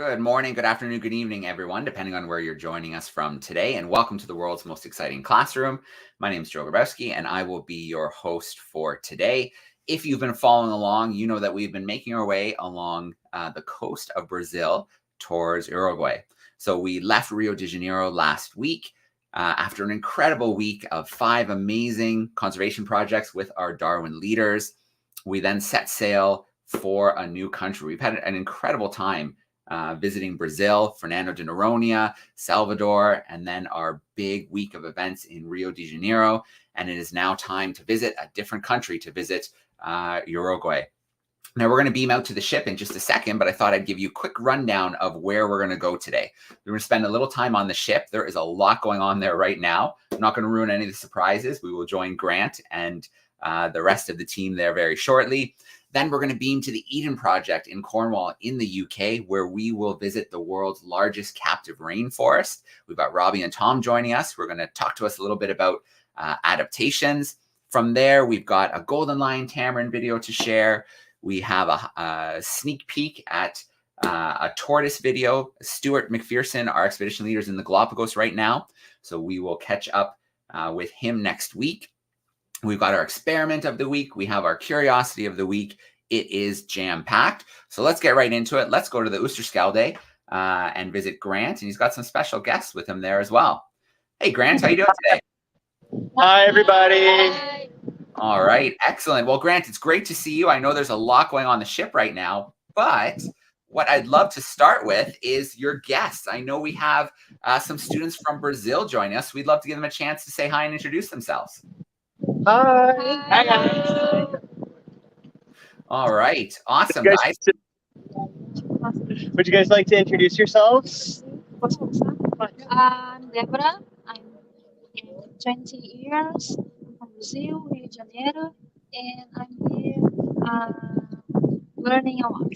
Good morning, good afternoon, good evening, everyone, depending on where you're joining us from today. And welcome to the world's most exciting classroom. My name is Joe Grabowski, and I will be your host for today. If you've been following along, you know that we've been making our way along the coast of Brazil towards Uruguay. So we left Rio de Janeiro last week after an incredible week of 5 amazing conservation projects with our Darwin leaders. We then set sail for a new country. We've had an incredible time visiting Brazil, Fernando de Noronha, Salvador, and then our big week of events in Rio de Janeiro. And it is now time to visit a different country, to visit Uruguay. Now, we're going to beam out to the ship in just a second, but I thought I'd give you a quick rundown of where we're going to go today. We're going to spend a little time on the ship. There is a lot going on there right now. I'm not going to ruin any of the surprises. We will join Grant and the rest of the team there very shortly. Then we're going to beam to the Eden Project in Cornwall in the UK, where we will visit the world's largest captive rainforest. We've got Robbie and Tom joining us. We're going to talk to us a little bit about adaptations. From there, we've got a golden lion tamarin video to share. We have a sneak peek at a tortoise video. Stuart McPherson, our expedition leader, is in the Galapagos right now, so we will catch up with him next week. We've got our experiment of the week. We have our curiosity of the week. It is jam-packed. So let's get right into it. Let's go to the Oosterschelde and visit Grant. And he's got some special guests with him there as well. Hey, Grant, how you doing today? Hi, everybody. Hi. All right, excellent. Well, Grant, it's great to see you. I know there's a lot going on the ship right now, but what I'd love to start with is your guests. I know we have some students from Brazil joining us. We'd love to give them a chance to say hi and introduce themselves. Hi. Hi, guys. All right. Awesome, guys. Would you guys like to introduce yourselves? I'm Deborah. I'm 20 years from Brazil, Rio de Janeiro, and I'm here learning a lot.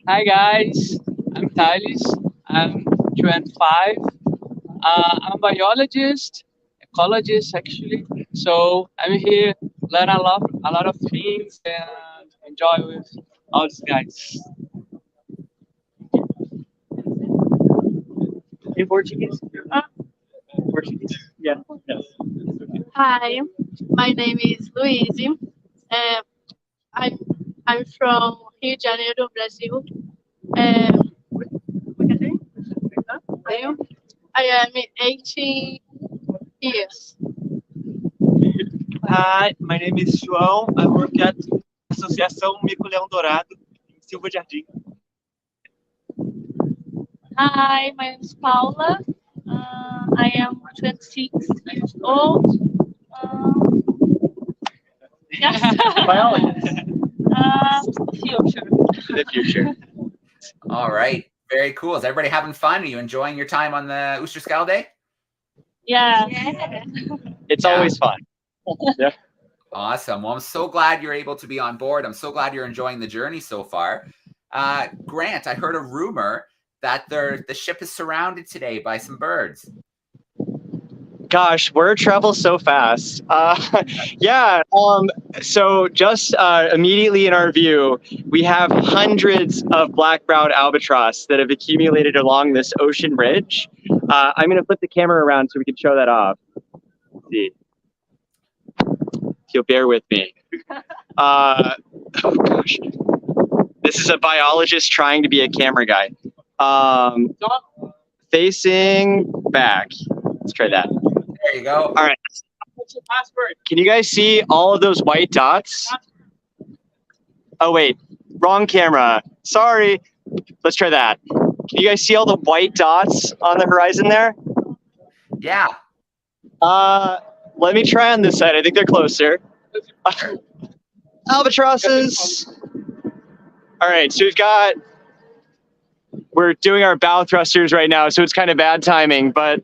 Hi guys, I'm Thales. I'm 25. I'm a biologist, ecologist actually. So I'm here, learn a lot of things and enjoy with all these guys. In Portuguese? Portuguese? Yeah. Yes. Hi, my name is Luiz. I'm from Rio de Janeiro, Brazil. I am 18 years. Hi, my name is João. I work at Associação Mico-Leão Dourado in Silva Jardim. Hi, my name is Paula. I am 26 years old. Yes. Biologist. Future. The future. All right. Very cool. Is everybody having fun? Are you enjoying your time on the Oosterschelde? Yeah. It's Yeah. always fun. Yeah. Awesome. Well, I'm so glad you're able to be on board. I'm so glad you're enjoying the journey so far. Grant, I heard a rumor that the ship is surrounded today by some birds. Gosh, word travels so fast. Yeah. So just immediately in our view, we have hundreds of black-browed albatross that have accumulated along this ocean ridge. I'm going to put the camera around so we can show that off. Let's see. If you'll bear with me. Oh gosh. This is a biologist trying to be a camera guy. Facing back. Let's try that. There you go. All right. What's your password? Can you guys see all of those white dots? Oh, wait. Wrong camera. Sorry. Let's try that. Can you guys see all the white dots on the horizon there? Yeah. Let me try on this side. I think they're closer. Albatrosses. All right. So we're doing our bow thrusters right now, so it's kind of bad timing, but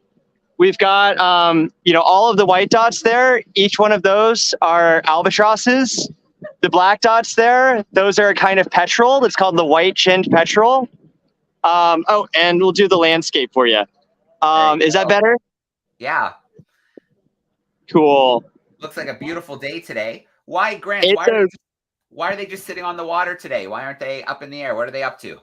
we've got, all of the white dots there. Each one of those are albatrosses. The black dots there, those are a kind of petrel. It's called the white-chinned petrel. And we'll do the landscape for you. Is that better? Yeah. Cool. Looks like a beautiful day today. Why, Grant? It's Why why are they just sitting on the water today? Why aren't they up in the air? What are they up to?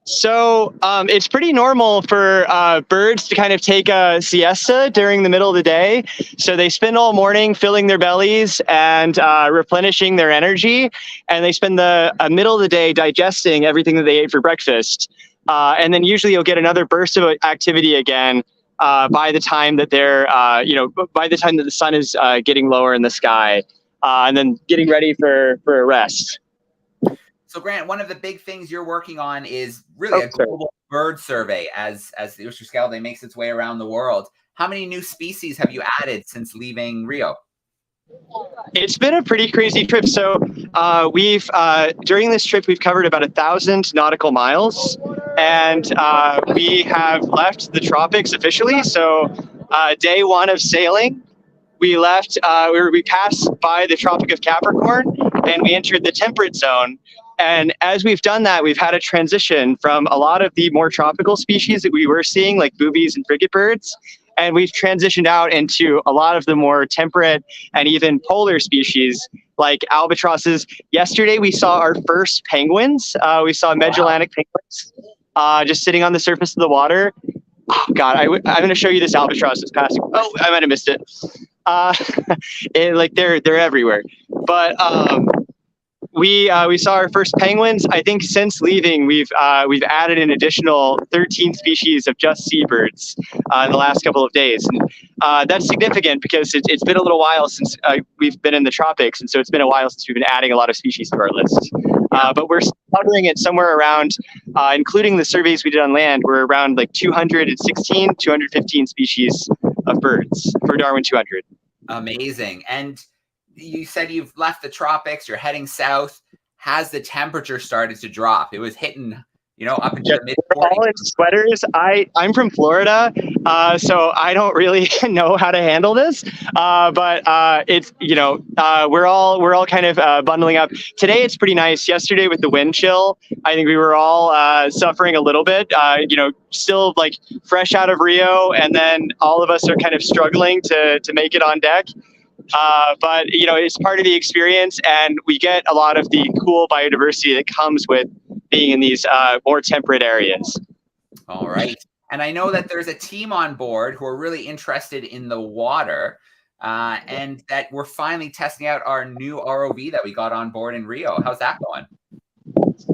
So it's pretty normal for birds to kind of take a siesta during the middle of the day. So they spend all morning filling their bellies and replenishing their energy. And they spend the middle of the day digesting everything that they ate for breakfast. And then usually you'll get another burst of activity again by the time that they're, by the time that the sun is getting lower in the sky, and then getting ready for a rest. So Grant, one of the big things you're working on is really a global bird survey as the Oosterschelde makes its way around the world. How many new species have you added since leaving Rio? It's been a pretty crazy trip. So we've during this trip, we've covered about 1,000 nautical miles, and we have left the tropics officially. So day one of sailing, we left, we passed by the Tropic of Capricorn, and we entered the temperate zone. And as we've done that, we've had a transition from a lot of the more tropical species that we were seeing, like boobies and frigate birds, and we've transitioned out into a lot of the more temperate and even polar species, like albatrosses. Yesterday, we saw our first penguins. We saw Magellanic penguins just sitting on the surface of the water. Oh, God, I'm going to show you this albatross that's passing. Oh, I might have missed it. They're everywhere. But we saw our first penguins. I think since leaving, we've added an additional 13 species of just seabirds in the last couple of days. And, that's significant because it's been a little while since we've been in the tropics, and so it's been a while since we've been adding a lot of species to our list. But we're covering it somewhere around, including the surveys we did on land, we're around like 216, 215 species of birds for Darwin 200. Amazing. And you said you've left the tropics, you're heading south. Has the temperature started to drop? It was hitting, up into the mid-40s. All in sweaters. I'm from Florida, so I don't really know how to handle this. But it's, we're all kind of bundling up. Today it's pretty nice. Yesterday with the wind chill, I think we were all suffering a little bit. Still like fresh out of Rio, and then all of us are kind of struggling to make it on deck. But it's part of the experience, and we get a lot of the cool biodiversity that comes with being in these more temperate areas. All right. And I know that there's a team on board who are really interested in the water, and that we're finally testing out our new ROV that we got on board in Rio. How's that going?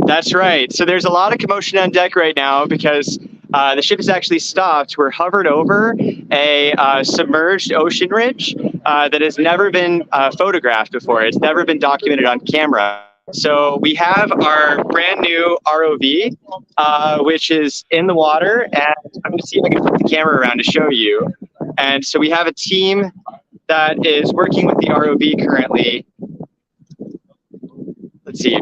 That's right. So there's a lot of commotion on deck right now because the ship has actually stopped. We're hovered over a submerged ocean ridge that has never been photographed before. It's never been documented on camera. So we have our brand new ROV, which is in the water, and I'm going to see if I can flip the camera around to show you. And so we have a team that is working with the ROV currently. Let's see.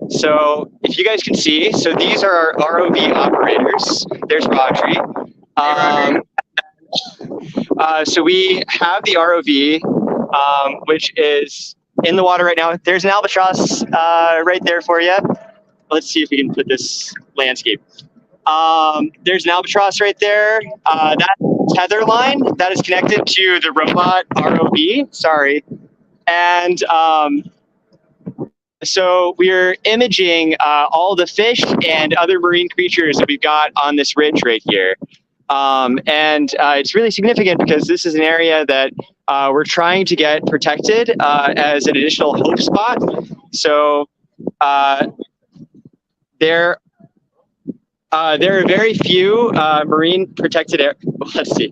So if you guys can see, so these are our ROV operators. There's Rodri. So we have the ROV, which is in the water right now. There's an albatross right there for you. Let's see if we can put this landscape. There's an albatross right there. That tether line, that is connected to the robot ROV. Sorry. And so we're imaging all the fish and other marine creatures that we've got on this ridge right here. And it's really significant because this is an area that we're trying to get protected as an additional hope spot. So there are very few marine protected let's see.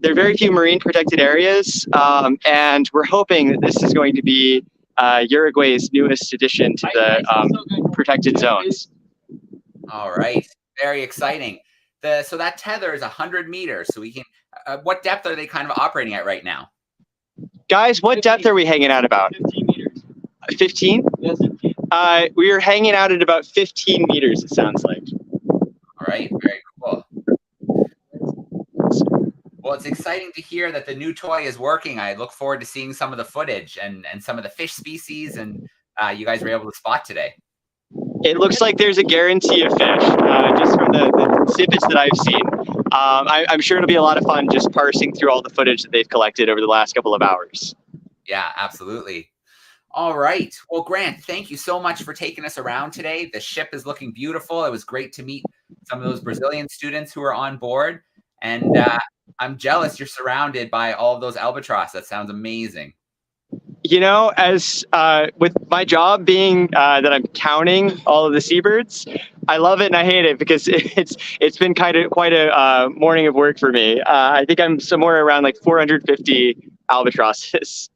There are very few marine protected areas, and we're hoping that this is going to be Uruguay's newest addition to the protected zones. All right, very exciting. So that tether is 100 meters. So we can. What depth are they kind of operating at right now? Guys, what depth are we hanging out about? 15 meters. 15? Yes, 15. We are hanging out at about 15 meters, it sounds like. All right, very cool. Well, it's exciting to hear that the new toy is working. I look forward to seeing some of the footage and some of the fish species and you guys were able to spot today. It looks like there's a guarantee of fish, just from the snippets that I've seen. I'm sure it'll be a lot of fun just parsing through all the footage that they've collected over the last couple of hours. Yeah, absolutely. All right. Well, Grant, thank you so much for taking us around today. The ship is looking beautiful. It was great to meet some of those Brazilian students who are on board. And I'm jealous you're surrounded by all of those albatross. That sounds amazing. You know, as with my job being that I'm counting all of the seabirds, I love it and I hate it because it's been quite a morning of work for me. I think I'm somewhere around like 450 albatrosses.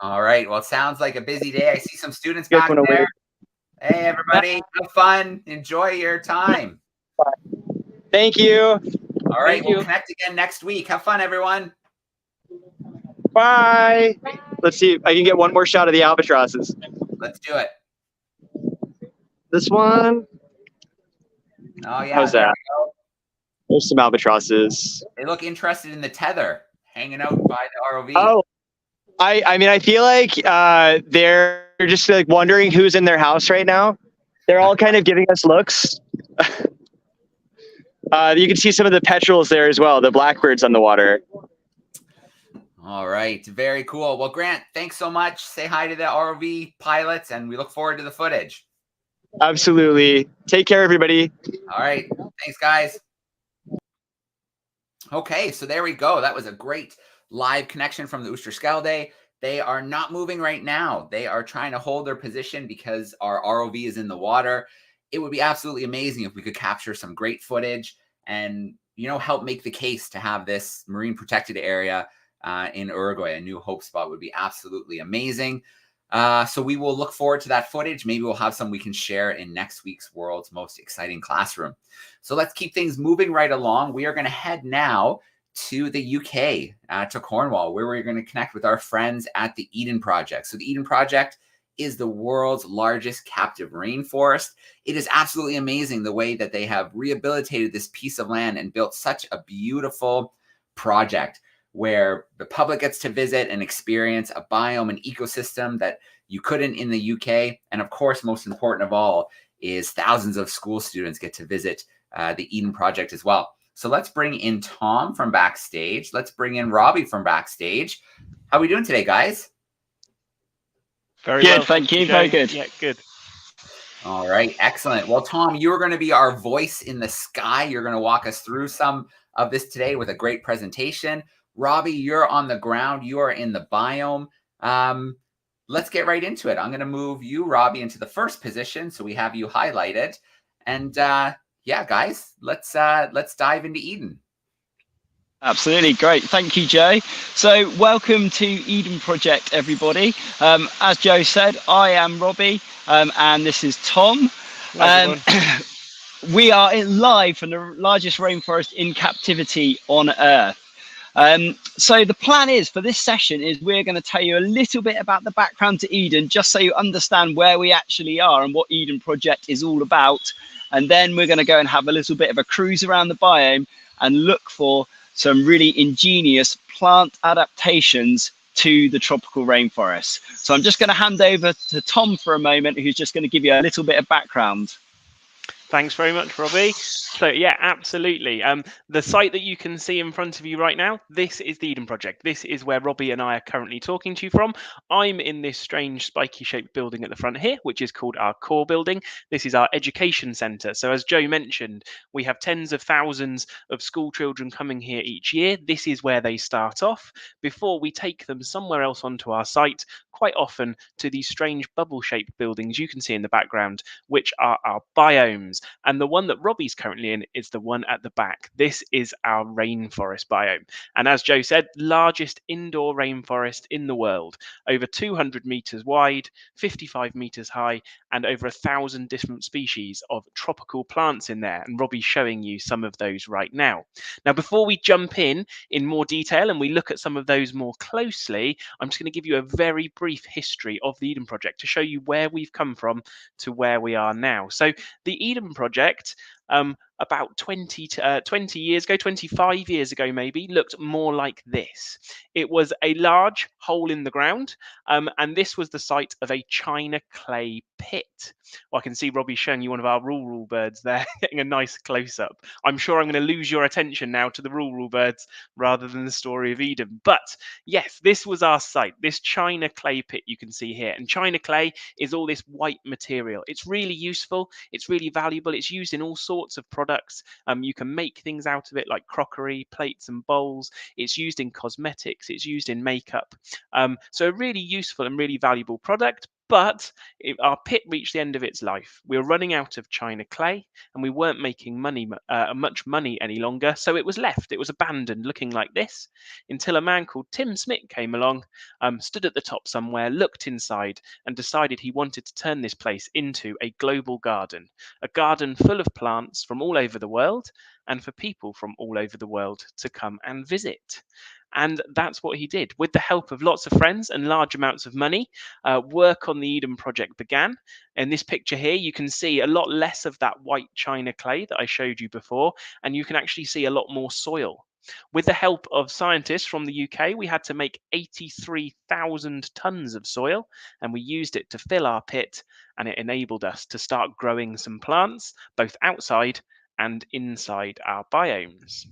All right. Well, it sounds like a busy day. I see some students back there. Wave. Hey, everybody, have fun. Enjoy your time. Thank you. All right. We'll connect again next week. Have fun, everyone. Bye. Let's see if I can get one more shot of the albatrosses. Let's do it. This one. Oh, yeah. How's that? There's some albatrosses. They look interested in the tether, hanging out by the ROV. Oh, I mean, I feel like they're just like wondering who's in their house right now. They're all kind of giving us looks. You can see some of the petrels there as well, the blackbirds on the water. All right. Very cool. Well, Grant, thanks so much. Say hi to the ROV pilots, and we look forward to the footage. Absolutely. Take care, everybody. All right. Thanks, guys. Okay, so there we go. That was a great live connection from the Oosterschelde. They are not moving right now. They are trying to hold their position because our ROV is in the water. It would be absolutely amazing if we could capture some great footage and, you know, help make the case to have this marine protected area in Uruguay. A new hope spot would be absolutely amazing. So we will look forward to that footage. Maybe we'll have some we can share in next week's World's Most Exciting Classroom. So let's keep things moving right along. We are going to head now to the UK, to Cornwall, where we're going to connect with our friends at the Eden Project. So the Eden Project is the world's largest captive rainforest. It is absolutely amazing the way that they have rehabilitated this piece of land and built such a beautiful project where the public gets to visit and experience a biome and ecosystem that you couldn't in the UK. And of course, most important of all, is thousands of school students get to visit the Eden Project as well. So let's bring in Tom from backstage. Let's bring in Robbie from backstage. How are we doing today, guys? Very good, well. thank you. Very good. Yeah, good. All right, excellent. Well, Tom, you're going to be our voice in the sky. You're going to walk us through some of this today with a great presentation. Robbie, you're on the ground. You are in the biome. Let's get right into it. I'm going to move you, Robbie, into the first position, so we have you highlighted. And yeah, guys, let's dive into Eden. Absolutely, great. Thank you, Joe. So welcome to Eden Project, everybody. As Joe said, I am Robbie, and this is Tom. We are live from the largest rainforest in captivity on Earth. So the plan is for this session is we're going to tell you a little bit about the background to Eden, just so you understand where we actually are and what Eden Project is all about. And then we're going to go and have a little bit of a cruise around the biome and look for some really ingenious plant adaptations to the tropical rainforest. So I'm just going to hand over to Tom for a moment, who's just going to give you a little bit of background. Thanks very much, Robbie. So yeah, absolutely. The site that you can see in front of you right now, this is the Eden Project. This is where Robbie and I are currently talking to you from. I'm in this strange spiky shaped building at the front here, which is called our core building. This is our education centre. So as Joe mentioned, we have tens of thousands of school children coming here each year. This is where they start off before we take them somewhere else onto our site, quite often to these strange bubble shaped buildings you can see in the background, which are our biomes. And the one that Robbie's currently in is the one at the back. This is our rainforest biome. And as Joe said, largest indoor rainforest in the world, over 200 meters wide, 55 meters high, and over 1,000 different species of tropical plants in there. And Robbie's showing you some of those right now. Now, before we jump in more detail and we look at some of those more closely, I'm just going to give you a very brief history of the Eden Project to show you where we've come from to where we are now. So the Eden Project about 20 years ago, 25 years ago maybe, looked more like this. It was a large hole in the ground, and this was the site of a china clay pit. Well, I can see Robbie showing you one of our rural birds there, getting a nice close-up. I'm sure I'm going to lose your attention now to the rural birds rather than the story of Eden. But yes, this was our site, this china clay pit you can see here. And china clay is all this white material. It's really useful, it's really valuable, it's used in all sorts of products. You can make things out of it like crockery, plates and bowls. It's used in cosmetics, it's used in makeup. So a really useful and really valuable product. But our pit reached the end of its life. We were running out of china clay, and we weren't making much money any longer. So it was left. It was abandoned, looking like this, until a man called Tim Smith came along, stood at the top somewhere, looked inside, and decided he wanted to turn this place into a global garden, a garden full of plants from all over the world, and for people from all over the world to come and visit. And that's what he did. With the help of lots of friends and large amounts of money, work on the Eden project began. In this picture here, you can see a lot less of that white china clay that I showed you before, and you can actually see a lot more soil. With the help of scientists from the UK, we had to make 83,000 tons of soil, and we used it to fill our pit, and it enabled us to start growing some plants, both outside and inside our biomes.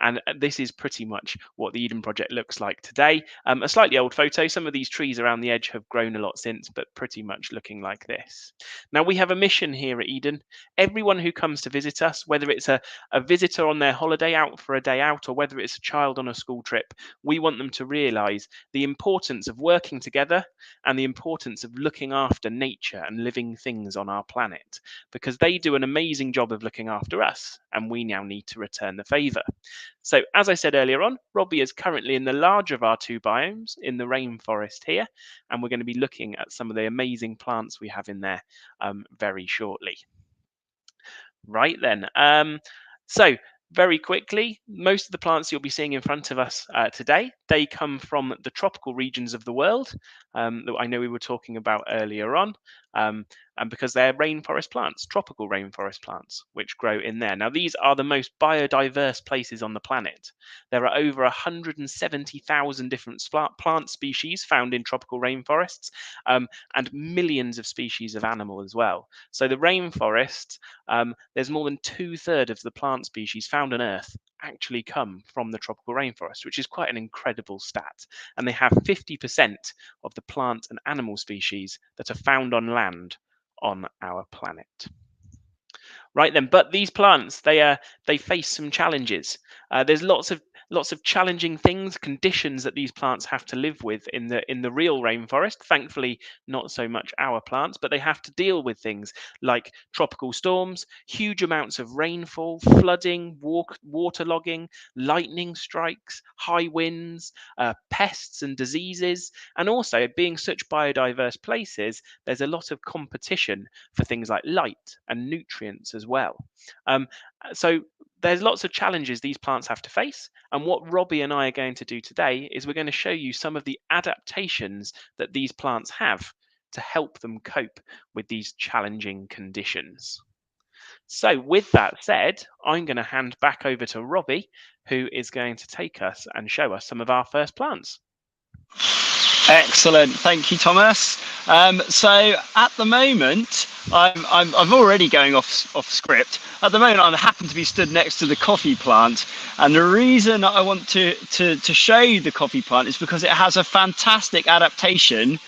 And this is pretty much what the Eden project looks like today. A slightly old photo. Some of these trees around the edge have grown a lot since, but pretty much looking like this. Now, we have a mission here at Eden. Everyone who comes to visit us, whether it's a visitor on their holiday out for a day out, or whether it's a child on a school trip, we want them to realise the importance of working together and the importance of looking after nature and living things on our planet, because they do an amazing job of looking after us, and we now need to return the favour. So, as I said earlier on, Robbie is currently in the larger of our two biomes, in the rainforest here, and we're going to be looking at some of the amazing plants we have in there very shortly. Right then, so very quickly, most of the plants you'll be seeing in front of us today, they come from the tropical regions of the world that I know we were talking about earlier on, and because they're rainforest plants, tropical rainforest plants, which grow in there. Now, these are the most biodiverse places on the planet. There are over 170,000 different plant species found in tropical rainforests, and millions of species of animal as well. So the rainforest, there's more than 2/3 of the plant species found on Earth actually come from the tropical rainforest, which is quite an incredible stat. And they have 50% of the plant and animal species that are found on land on our planet. Right then, but these plants, they face some challenges. There's lots of challenging things, conditions that these plants have to live with in the real rainforest. Thankfully, not so much our plants, but they have to deal with things like tropical storms, huge amounts of rainfall, flooding, waterlogging, lightning strikes, high winds, pests and diseases, and also being such biodiverse places, there's a lot of competition for things like light and nutrients as well. So there's lots of challenges these plants have to face, and what Robbie and I are going to do today is we're going to show you some of the adaptations that these plants have to help them cope with these challenging conditions. So with that said, I'm going to hand back over to Robbie, who is going to take us and show us some of our first plants. Excellent, thank you, Thomas. So at the moment, I'm already going off script. At the moment, I happen to be stood next to the coffee plant, and the reason I want to show you the coffee plant is because it has a fantastic adaptation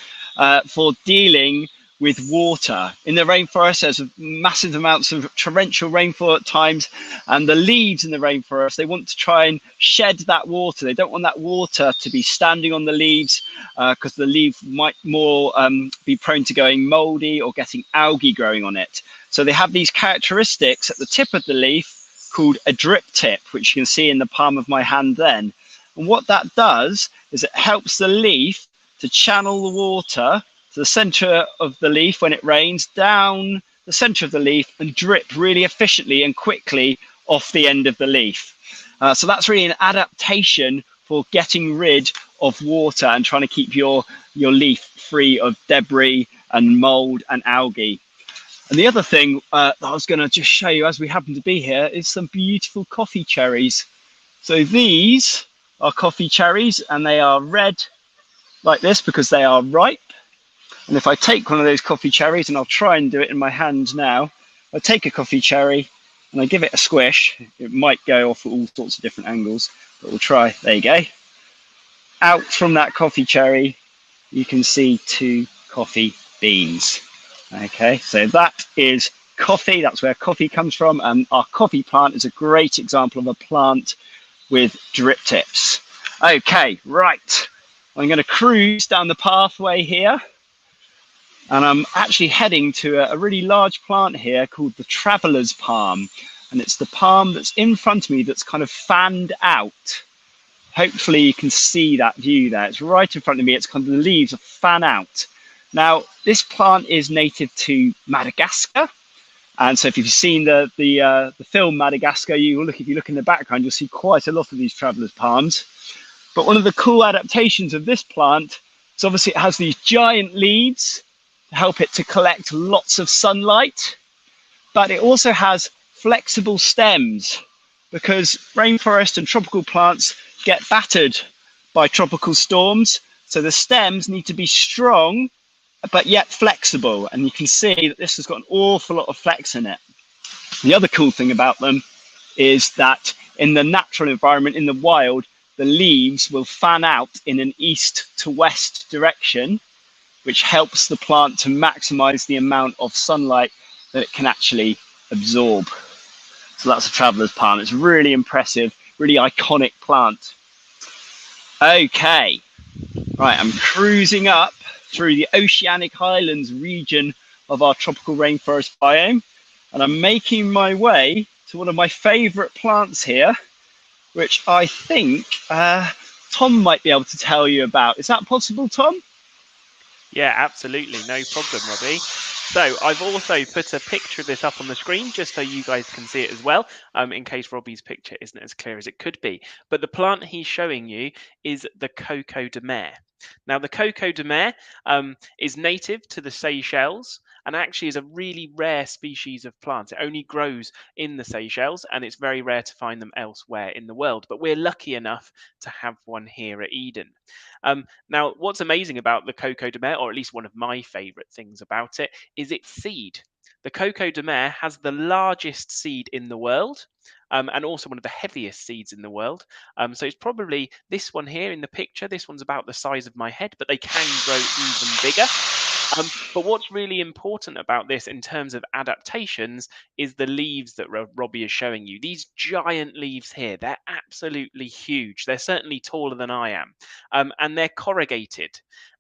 for dealing with water. In the rainforest, there's massive amounts of torrential rainfall at times, and the leaves in the rainforest, they want to try and shed that water. They don't want that water to be standing on the leaves because the leaf might more be prone to going moldy or getting algae growing on it. So they have these characteristics at the tip of the leaf called a drip tip, which you can see in the palm of my hand then. And what that does is it helps the leaf to channel the water to the center of the leaf when it rains, down the center of the leaf, and drip really efficiently and quickly off the end of the leaf. So that's really an adaptation for getting rid of water and trying to keep your leaf free of debris and mold and algae. And the other thing that I was going to just show you as we happen to be here is some beautiful coffee cherries. So these are coffee cherries, and they are red like this because they are ripe. And if I take one of those coffee cherries, and I'll try and do it in my hand now, I take a coffee cherry and I give it a squish. It might go off at all sorts of different angles, but we'll try. There you go. Out from that coffee cherry, you can see 2 coffee beans. Okay, so that is coffee. That's where coffee comes from. And our coffee plant is a great example of a plant with drip tips. Okay, right. I'm going to cruise down the pathway here. And I'm actually heading to a really large plant here called the traveler's palm. And it's the palm that's in front of me that's kind of fanned out. Hopefully you can see that view there. It's right in front of me. It's kind of the leaves fan out. Now, this plant is native to Madagascar. And so if you've seen the film Madagascar, if you look in the background, you'll see quite a lot of these traveler's palms. But one of the cool adaptations of this plant is obviously it has these giant leaves to help it to collect lots of sunlight, but it also has flexible stems because rainforest and tropical plants get battered by tropical storms. So the stems need to be strong, but yet flexible. And you can see that this has got an awful lot of flex in it. The other cool thing about them is that in the natural environment, in the wild, the leaves will fan out in an east to west direction, which helps the plant to maximize the amount of sunlight that it can actually absorb. So that's a traveler's palm. It's really impressive, really iconic plant. Okay, right, I'm cruising up through the Oceanic Highlands region of our tropical rainforest biome, and I'm making my way to one of my favorite plants here, which I think Tom might be able to tell you about. Is that possible, Tom? Yeah, absolutely. No problem, Robbie. So I've also put a picture of this up on the screen just so you guys can see it as well, in case Robbie's picture isn't as clear as it could be. But the plant he's showing you is the coco de mer. Now, the coco de mer is native to the Seychelles and actually is a really rare species of plant. It only grows in the Seychelles and it's very rare to find them elsewhere in the world. But we're lucky enough to have one here at Eden. Now, what's amazing about the coco de mer, or at least one of my favorite things about it, is its seed. The coco de mer has the largest seed in the world. And also one of the heaviest seeds in the world. So it's probably this one here in the picture. This one's about the size of my head, but they can grow even bigger. But what's really important about this in terms of adaptations is the leaves that Robbie is showing you. These giant leaves here, they're absolutely huge. They're certainly taller than I am. And they're corrugated.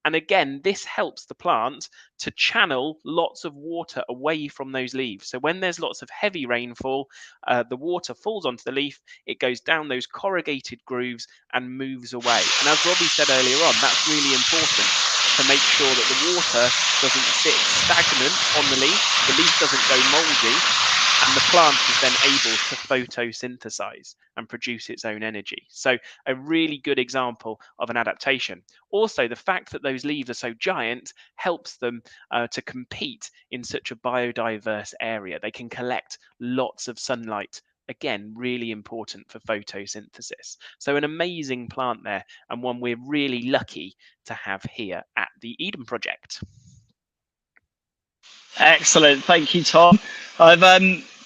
And again, this helps the plant to channel lots of water away from those leaves. So when there's lots of heavy rainfall, the water falls onto the leaf, it goes down those corrugated grooves and moves away. And as Robbie said earlier on, that's really important to make sure that the water doesn't sit stagnant on the leaf doesn't go moldy, and the plant is then able to photosynthesize and produce its own energy. So a really good example of an adaptation. Also, the fact that those leaves are so giant helps them to compete in such a biodiverse area. They can collect lots of sunlight. Again, really important for photosynthesis. So an amazing plant there, and one we're really lucky to have here at the Eden Project. Excellent, thank you, Tom. I've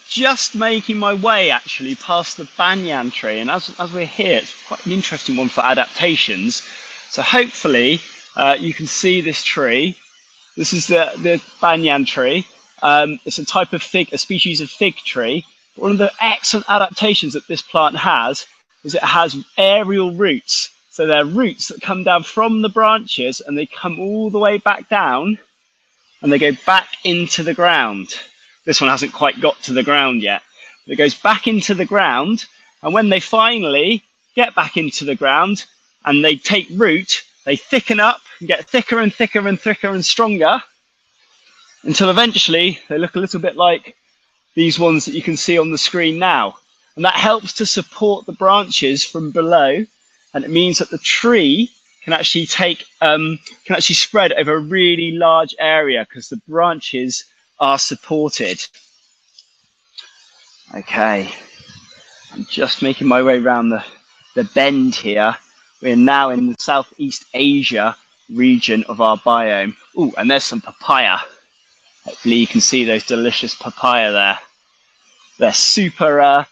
just making my way actually past the banyan tree, and as we're here, it's quite an interesting one for adaptations. So hopefully you can see this tree. This is the banyan tree. It's a type of a species of fig tree. One of the excellent adaptations that this plant has is it has aerial roots. So they're roots that come down from the branches and they come all the way back down and they go back into the ground. This one hasn't quite got to the ground yet. It goes back into the ground, and when they finally get back into the ground and they take root, they thicken up and get thicker and thicker and thicker and stronger until eventually they look a little bit like these ones that you can see on the screen now. And that helps to support the branches from below, and it means that the tree can actually spread over a really large area because the branches are supported. Okay, I'm just making my way around the bend here. We're now in the Southeast Asia region of our biome. Oh, and there's some papaya. Hopefully you can see those delicious papaya there. They're super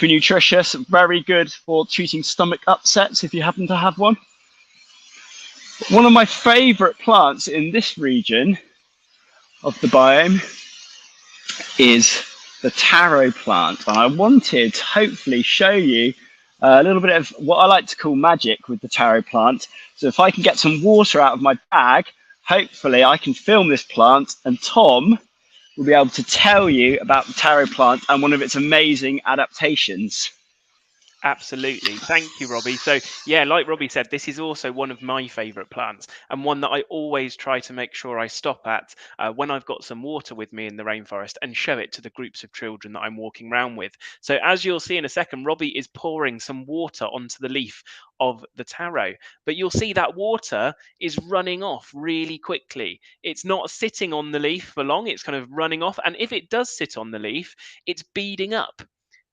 nutritious, very good for treating stomach upsets if you happen to have one. One of my favorite plants in this region of the biome is the taro plant. And I wanted to hopefully show you a little bit of what I like to call magic with the taro plant. So if I can get some water out of my bag, hopefully I can film this plant, and Tom will be able to tell you about the taro plant and one of its amazing adaptations. Absolutely. Thank you, Robbie. So yeah, like Robbie said, this is also one of my favorite plants, and one that I always try to make sure I stop at when I've got some water with me in the rainforest, and show it to the groups of children that I'm walking around with. So as you'll see in a second, Robbie is pouring some water onto the leaf of the taro, but you'll see that water is running off really quickly. It's not sitting on the leaf for long, it's kind of running off, and if it does sit on the leaf, it's beading up.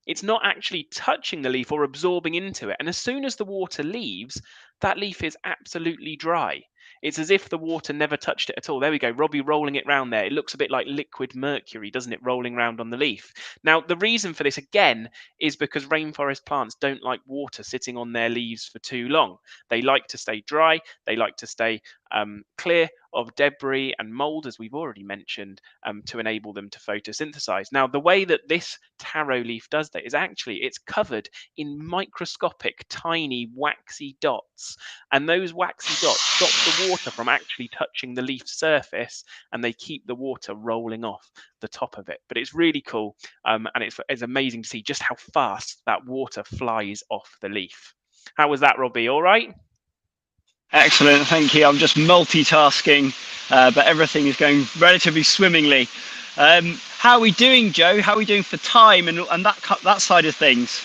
It's not actually touching the leaf or absorbing into it. And as soon as the water leaves, that leaf is absolutely dry. It's as if the water never touched it at all. There we go, Robbie rolling it round there. It looks a bit like liquid mercury, doesn't it, rolling around on the leaf? Now, the reason for this, again, is because rainforest plants don't like water sitting on their leaves for too long. They like to stay dry. They like to stay clear of debris and mold, as we've already mentioned, to enable them to photosynthesize. Now, the way that this taro leaf does that is actually it's covered in microscopic, tiny, waxy dots. And those waxy dots stop the water from actually touching the leaf surface, and they keep the water rolling off the top of it. But it's really cool, and it's amazing to see just how fast that water flies off the leaf. How was that, Robbie? All right? Excellent, thank you. I'm just multitasking, but everything is going relatively swimmingly. How are we doing, Joe? How are we doing for time and that side of things?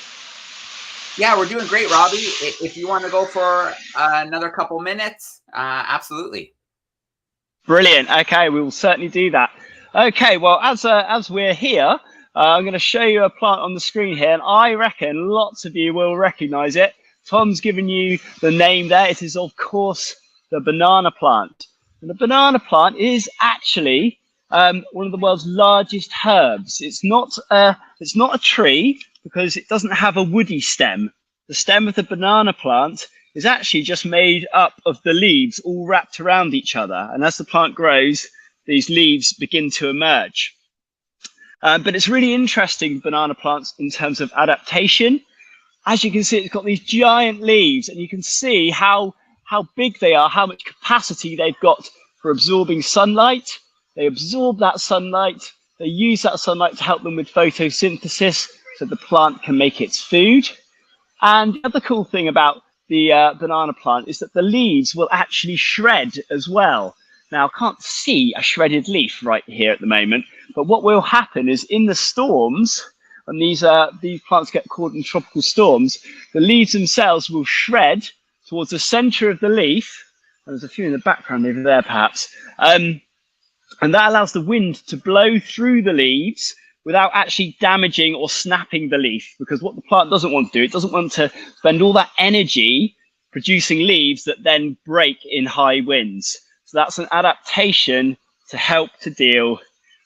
Yeah, we're doing great, Robbie. If you want to go for another couple minutes, absolutely. Brilliant. Okay, we will certainly do that. Okay, well, as we're here, I'm going to show you a plant on the screen here, and I reckon lots of you will recognize it. Tom's given you the name there. It is, of course, the banana plant. And the banana plant is actually one of the world's largest herbs. It's not a tree because it doesn't have a woody stem. The stem of the banana plant is actually just made up of the leaves all wrapped around each other. And as the plant grows, these leaves begin to emerge. But it's really interesting, banana plants, in terms of adaptation. As you can see, it's got these giant leaves, and you can see how big they are, how much capacity they've got for absorbing sunlight. They absorb that sunlight, they use that sunlight to help them with photosynthesis so the plant can make its food. And the other cool thing about the banana plant is that the leaves will actually shred as well. Now, I can't see a shredded leaf right here at the moment, but what will happen is in the storms, when these plants get caught in tropical storms, the leaves themselves will shred towards the center of the leaf. And there's a few in the background over there, perhaps. And that allows the wind to blow through the leaves without actually damaging or snapping the leaf. Because what the plant doesn't want to do, it doesn't want to spend all that energy producing leaves that then break in high winds. So that's an adaptation to help to deal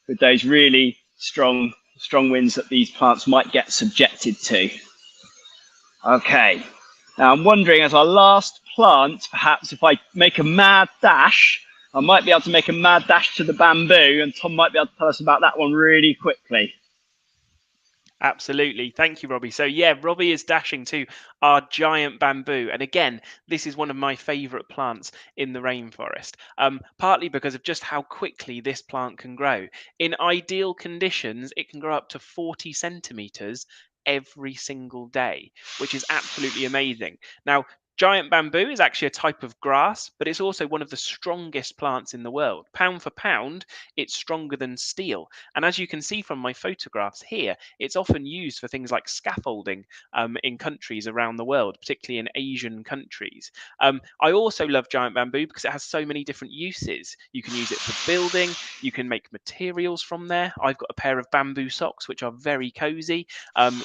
with those really strong winds that these plants might get subjected to. Okay, now I'm wondering, as our last plant, perhaps if I make a mad dash, I might be able to make a mad dash to the bamboo, and Tom might be able to tell us about that one really quickly. Absolutely. Thank you, Robbie. So yeah, Robbie is dashing to our giant bamboo. And again, this is one of my favorite plants in the rainforest, partly because of just how quickly this plant can grow. In ideal conditions, it can grow up to 40 centimeters every single day, which is absolutely amazing. Now, Giant bamboo is actually a type of grass, but it's also one of the strongest plants in the world. Pound for pound, it's stronger than steel. And as you can see from my photographs here, it's often used for things like scaffolding in countries around the world, particularly in Asian countries. I also love giant bamboo because it has so many different uses. You can use it for building, you can make materials from there. I've got a pair of bamboo socks, which are very cozy.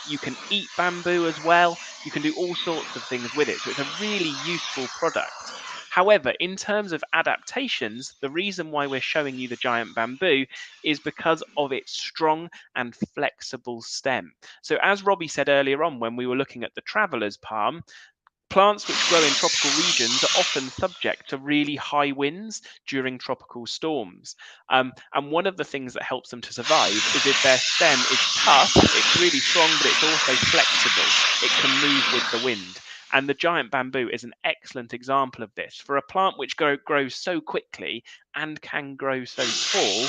You can eat bamboo as well. You can do all sorts of things with it. So it's a really useful product. However, in terms of adaptations, the reason why we're showing you the giant bamboo is because of its strong and flexible stem. So as Robbie said earlier on, when we were looking at the traveler's palm, plants which grow in tropical regions are often subject to really high winds during tropical storms. And one of the things that helps them to survive is if their stem is tough, it's really strong, but it's also flexible. It can move with the wind. And the giant bamboo is an excellent example of this. For a plant which grows so quickly and can grow so tall,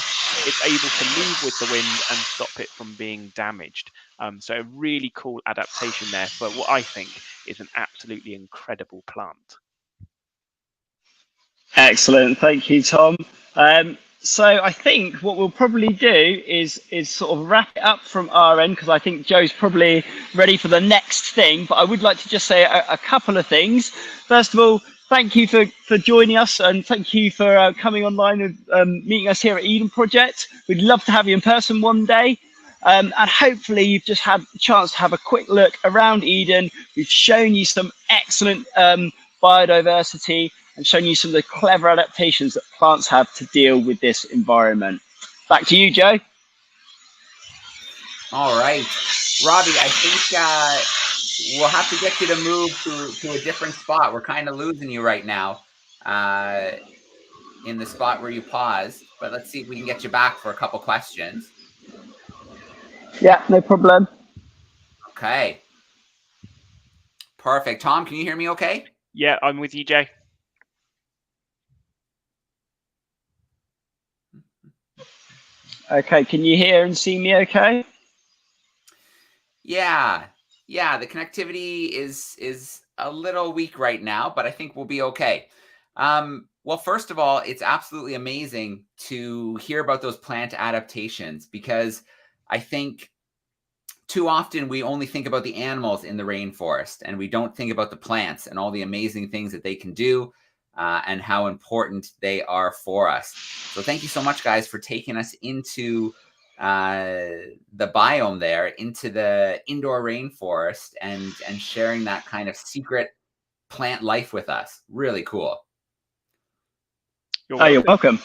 it's able to move with the wind and stop it from being damaged. So a really cool adaptation there for what I think is an absolutely incredible plant. Excellent, thank you, Tom. So I think what we'll probably do is sort of wrap it up from our end, because I think Joe's probably ready for the next thing. But I would like to just say a couple of things. First of all, thank you for joining us, and thank you for coming online and meeting us here at Eden Project. We'd love to have you in person one day. And hopefully you've just had a chance to have a quick look around Eden. We've shown you some excellent biodiversity and shown you some of the clever adaptations that plants have to deal with this environment. Back to you, Joe. All right, Robbie, I think we'll have to get you to move to a different spot. We're kind of losing you right now in the spot where you paused, but let's see if we can get you back for a couple questions. Yeah, no problem. Okay. Perfect. Tom, can you hear me okay? Yeah, I'm with you, Jay. Okay, can you hear and see me okay? Yeah, the connectivity is a little weak right now, but I think we'll be okay. Well, first of all, it's absolutely amazing to hear about those plant adaptations, because I think too often we only think about the animals in the rainforest and we don't think about the plants and all the amazing things that they can do and how important they are for us. So thank you so much, guys, for taking us into the biome there, into the indoor rainforest, and sharing that kind of secret plant life with us. Really cool. You're welcome.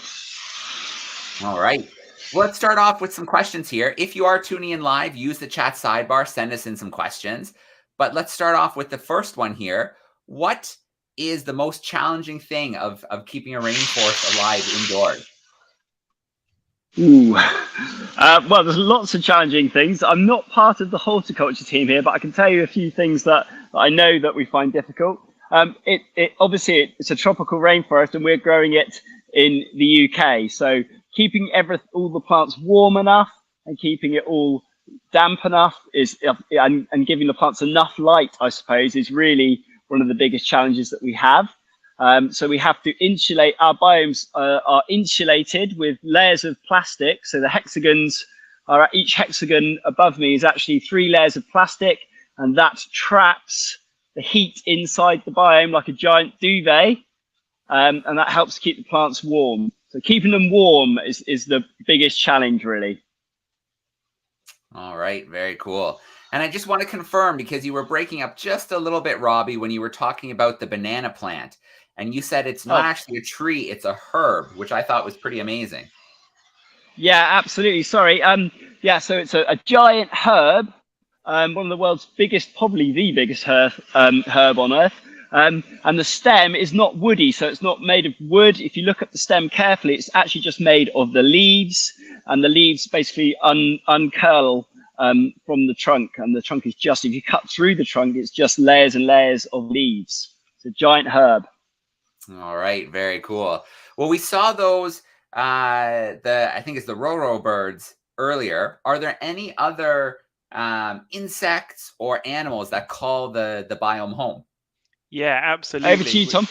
All right. Well, let's start off with some questions here. If you are tuning in live, use the chat sidebar, send us in some questions. But let's start off with the first one here. What is the most challenging thing of keeping a rainforest alive indoors? Ooh. Well, there's lots of challenging things. I'm not part of the horticulture team here, but I can tell you a few things that I know that we find difficult. Obviously, it's a tropical rainforest, and we're growing it in the UK. So keeping all the plants warm enough and keeping it all damp enough and giving the plants enough light, I suppose, is really one of the biggest challenges that we have. So we have to insulate. Our biomes are insulated with layers of plastic. So the hexagons are, each hexagon above me is actually 3 layers of plastic, and that traps the heat inside the biome like a giant duvet, and that helps keep the plants warm. So keeping them warm is the biggest challenge, really. All right, very cool. And I just want to confirm, because you were breaking up just a little bit, Robbie, when you were talking about the banana plant. And you said it's not actually a tree, it's a herb, which I thought was pretty amazing. Yeah, absolutely. Sorry. Yeah, so it's a giant herb, one of the world's biggest, probably the biggest herb on Earth. And the stem is not woody, so it's not made of wood. If you look at the stem carefully, it's actually just made of the leaves, and the leaves basically uncurl from the trunk, and the trunk is just, if you cut through the trunk, it's just layers and layers of leaves. It's a giant herb. All right, very cool. Well, we saw those, I think it's the roro birds earlier. Are there any other insects or animals that call the biome home? Yeah, absolutely. Over to you, Tom.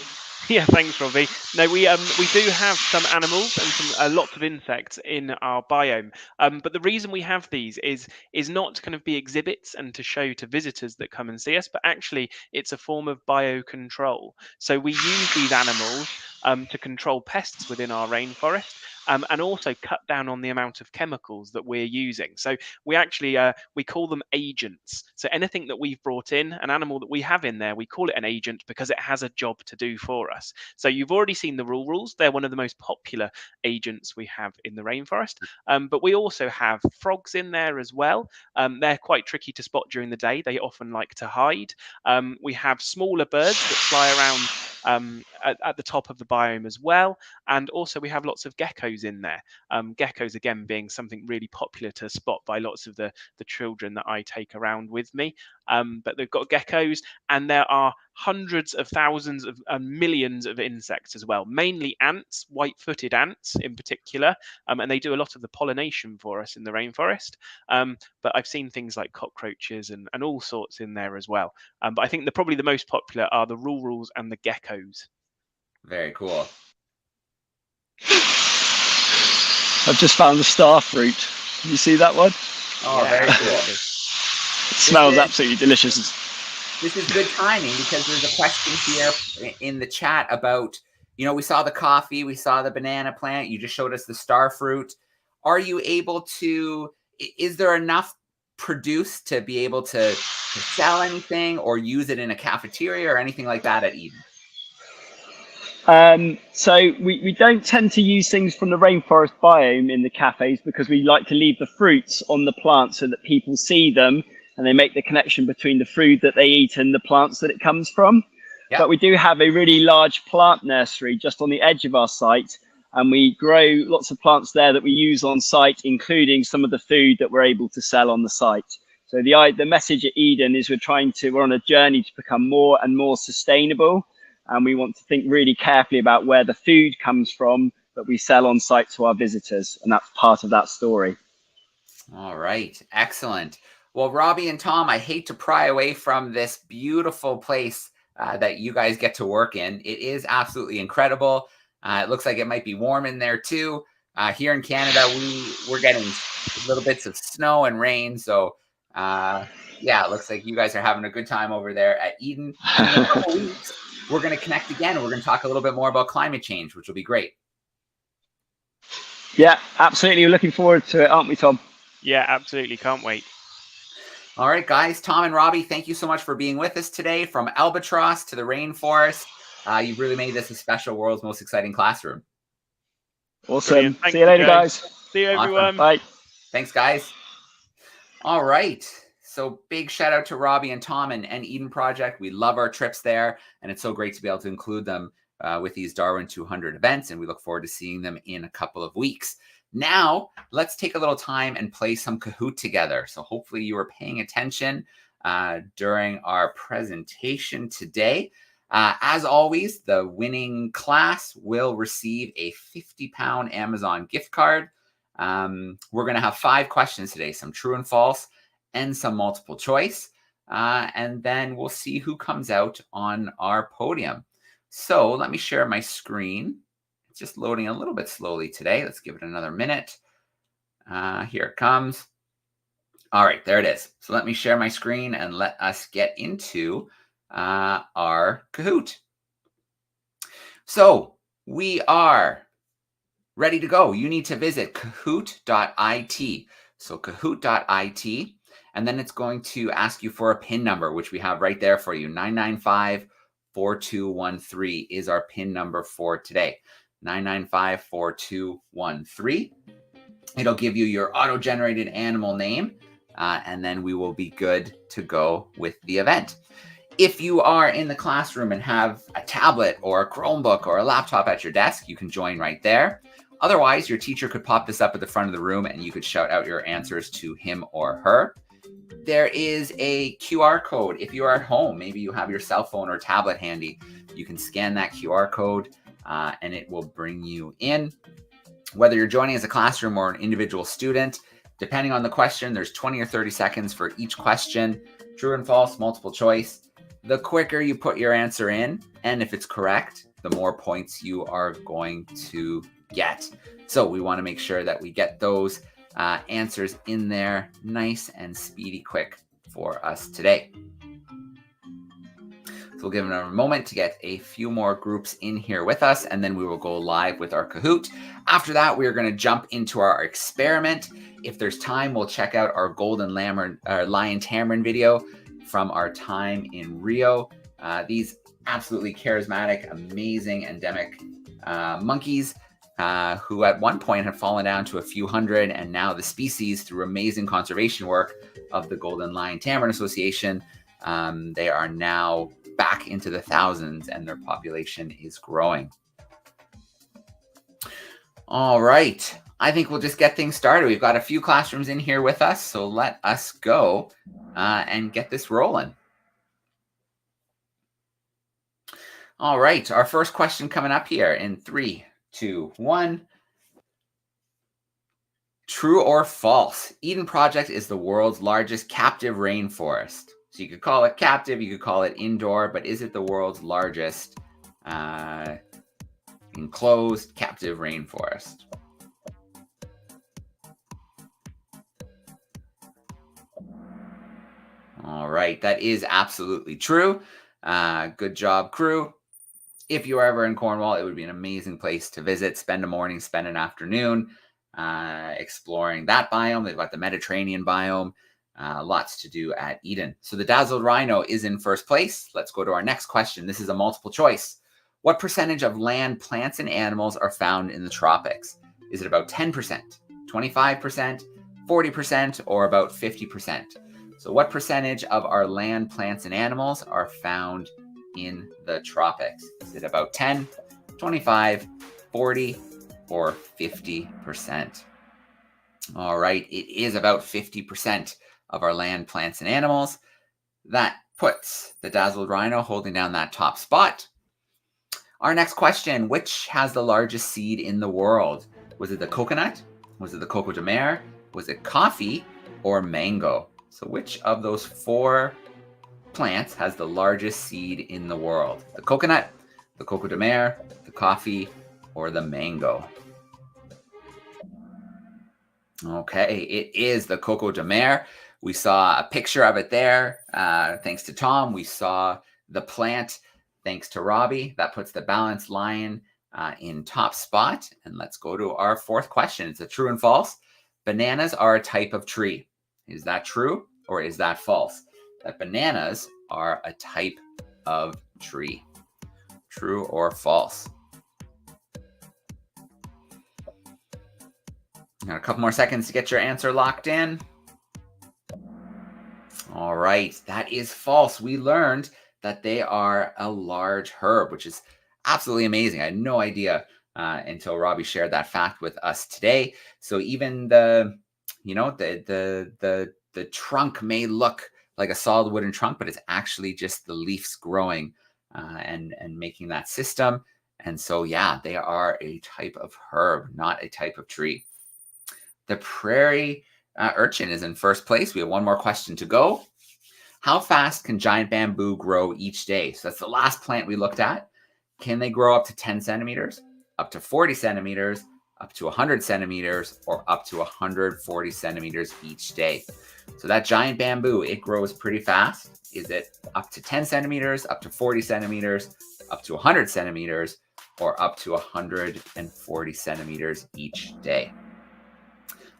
Yeah, thanks, Robbie. No, we do have some animals and some lots of insects in our biome. But the reason we have these is not to kind of be exhibits and to show to visitors that come and see us, but actually it's a form of biocontrol. So we use these animals to control pests within our rainforest. And also cut down on the amount of chemicals that we're using. So we actually we call them agents. So anything that we've brought in, an animal that we have in there, we call it an agent because it has a job to do for us. So you've already seen the rurals. They're one of the most popular agents we have in the rainforest. But we also have frogs in there as well. They're quite tricky to spot during the day. They often like to hide. We have smaller birds that fly around at the top of the biome as well. And also we have lots of geckos in there. Geckos, again, being something really popular to spot by lots of the children that I take around with me. But they've got geckos, and there are hundreds of thousands of millions of insects as well, mainly ants, white-footed ants in particular, and they do a lot of the pollination for us in the rainforest. But I've seen things like cockroaches and all sorts in there as well. But I think probably the most popular are the rurals and the geckos. Very cool. I've just found the star fruit. You see that one? Oh, Yeah, very cool. It smells absolutely delicious. This is good timing because there's a question here in the chat about, you know, we saw the coffee, we saw the banana plant, you just showed us the star fruit. Are you able to, is there enough produced to be able to sell anything or use it in a cafeteria or anything like that at Eden? So we don't tend to use things from the rainforest biome in the cafes because we like to leave the fruits on the plants so that people see them and they make the connection between the food that they eat and the plants that it comes from. Yep. But we do have a really large plant nursery just on the edge of our site, and we grow lots of plants there that we use on site, including some of the food that we're able to sell on the site. So the message at Eden is we're on a journey to become more and more sustainable. And we want to think really carefully about where the food comes from that we sell on site to our visitors. And that's part of that story. All right. Excellent. Well, Robbie and Tom, I hate to pry away from this beautiful place that you guys get to work in. It is absolutely incredible. It looks like it might be warm in there too. Here in Canada, we're getting little bits of snow and rain. So yeah, it looks like you guys are having a good time over there at Eden. In a couple weeks, we're going to connect again. We're going to talk a little bit more about climate change, which will be great. Yeah, absolutely. We're looking forward to it, aren't we, Tom? Yeah, absolutely. Can't wait. All right, guys. Tom and Robbie, thank you so much for being with us today. From Albatross to the rainforest, you've really made this a special world's most exciting classroom. Awesome. See you later, guys. See you, everyone. Awesome. Bye. Thanks, guys. All right. So big shout out to Robbie and Tom and Eden Project. We love our trips there, and it's so great to be able to include them with these Darwin 200 events, and we look forward to seeing them in a couple of weeks. Now, let's take a little time and play some Kahoot together. So hopefully you were paying attention during our presentation today. As always, the winning class will receive a £50 Amazon gift card. We're going to have 5 questions today, some true and false, and some multiple choice. And then we'll see who comes out on our podium. So let me share my screen. It's just loading a little bit slowly today. Let's give it another minute. Here it comes. All right, there it is. So let me share my screen and let us get into our Kahoot. So we are ready to go. You need to visit kahoot.it. So kahoot.it. And then it's going to ask you for a PIN number, which we have right there for you. 995-4213 is our PIN number for today. 995-4213. It'll give you your auto-generated animal name, and then we will be good to go with the event. If you are in the classroom and have a tablet or a Chromebook or a laptop at your desk, you can join right there. Otherwise, your teacher could pop this up at the front of the room and you could shout out your answers to him or her. There is a QR code. If you are at home, maybe you have your cell phone or tablet handy, you can scan that QR code and it will bring you in. Whether you're joining as a classroom or an individual student, depending on the question, there's 20 or 30 seconds for each question, true and false, multiple choice. the quicker you put your answer in, and if it's correct, the more points you are going to get. So we want to make sure that we get those answers in there nice and speedy quick for us today. So we'll give them a moment to get a few more groups in here with us, and then we will go live with our Kahoot. After that, we're going to jump into our experiment. If there's time, we'll check out our golden lion tamarin video from our time in Rio. These absolutely charismatic, amazing endemic monkeys who at one point had fallen down to a few hundred, and now the species, through amazing conservation work of the Golden Lion Tamarin Association, they are now back into the thousands and their population is growing. All right, I think we'll just get things started. We've got a few classrooms in here with us, so let us go and get this rolling. All right, our first question coming up here in 3, 2, 1. True or false? Eden Project is the world's largest captive rainforest. So you could call it captive, you could call it indoor, but is it the world's largest enclosed captive rainforest? All right, that is absolutely true. Good job, crew. If you are ever in Cornwall, it would be an amazing place to visit. Spend a morning, spend an afternoon exploring that biome. They've got the Mediterranean biome. Lots to do at Eden. So the dazzled rhino is in first place. Let's go to our next question. This is a multiple choice. What percentage of land, plants, and animals are found in the tropics? Is it about 10%, 25%, 40%, or about 50%? So what percentage of our land, plants, and animals are found in the tropics? Is it about 10, 25, 40, or 50%? All right, it is about 50% of our land, plants, and animals. That puts the dazzled rhino holding down that top spot. Our next question, which has the largest seed in the world? Was it the coconut? Was it the coco de mer? Was it coffee or mango? So which of those 4 plants has the largest seed in the world? The coconut, the coco de mer, the coffee, or the mango? Okay, it is the coco de mer. We saw a picture of it there. Thanks to Tom. We saw the plant thanks to Robbie. That puts the balanced lion in top spot. And let's go to our 4th question. It's a true and false. Bananas are a type of tree. Is that true or is that false? That bananas are a type of tree. True or false? Got a couple more seconds to get your answer locked in. All right, that is false. We learned that they are a large herb, which is absolutely amazing. I had no idea until Robbie shared that fact with us today. So even the trunk may look like a solid wooden trunk, but it's actually just the leaves growing and making that system. And so, yeah, they are a type of herb, not a type of tree. The prairie urchin is in first place. We have one more question to go. How fast can giant bamboo grow each day? So that's the last plant we looked at. Can they grow up to 10 centimeters, up to 40 centimeters, up to 100 centimeters, or up to 140 centimeters each day? So that giant bamboo, it grows pretty fast. Is it up to 10 centimeters, up to 40 centimeters, up to 100 centimeters, or up to 140 centimeters each day?